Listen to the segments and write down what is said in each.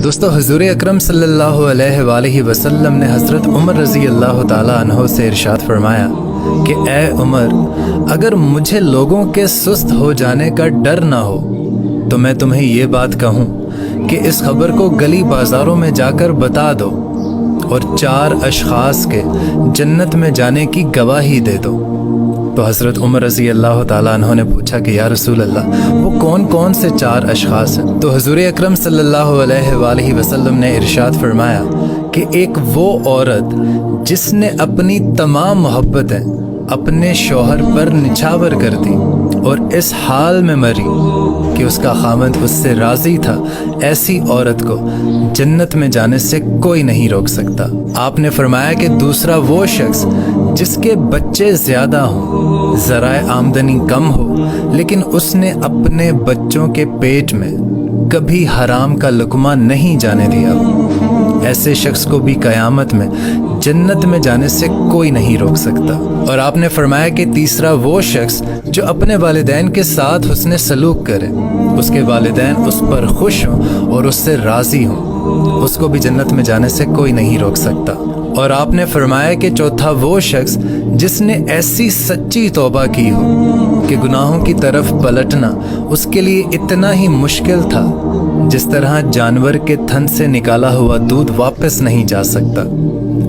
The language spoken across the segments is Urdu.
دوستو حضور اکرم صلی اللہ علیہ وآلہ وسلم نے حضرت عمر رضی اللہ تعالیٰ عنہ سے ارشاد فرمایا کہ اے عمر، اگر مجھے لوگوں کے سست ہو جانے کا ڈر نہ ہو تو میں تمہیں یہ بات کہوں کہ اس خبر کو گلی بازاروں میں جا کر بتا دو اور 4 اشخاص کے جنت میں جانے کی گواہی دے دو۔ تو حضرت عمر رضی اللہ تعالیٰ عنہ نے پوچھا کہ یا رسول اللہ، وہ کون کون سے 4 اشخاص ہیں؟ تو حضور اکرم صلی اللہ علیہ وآلہ وسلم نے ارشاد فرمایا کہ ایک وہ عورت جس نے اپنی تمام محبتیں اپنے شوہر پر نچھاور کر دی اور اس حال میں مری کہ اس کا خاوند اس سے راضی تھا، ایسی عورت کو جنت میں جانے سے کوئی نہیں روک سکتا۔ آپ نے فرمایا کہ دوسرا وہ شخص جس کے بچے زیادہ ہوں، ذرائع آمدنی کم ہو، لیکن اس نے اپنے بچوں کے پیٹ میں کبھی حرام کا لقمہ نہیں جانے دیا، ایسے شخص کو بھی قیامت میں جنت میں جانے سے کوئی نہیں روک سکتا۔ اور آپ نے فرمایا کہ تیسرا وہ شخص جو اپنے والدین کے ساتھ حسن سلوک کرے، اس کے والدین اس پر خوش ہوں اور اس سے راضی ہوں، اس کو بھی جنت میں جانے سے کوئی نہیں روک سکتا۔ اور آپ نے فرمایا کہ چوتھا وہ شخص جس نے ایسی سچی توبہ کی ہو کہ گناہوں کی طرف پلٹنا اس کے لیے اتنا ہی مشکل تھا جس طرح جانور کے تھن سے نکالا ہوا دودھ واپس نہیں جا سکتا۔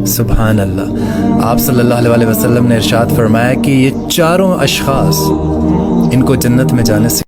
سبحان اللہ۔ آپ صلی اللہ علیہ وسلم نے ارشاد فرمایا کہ یہ 4 اشخاص ان کو جنت میں جانے سے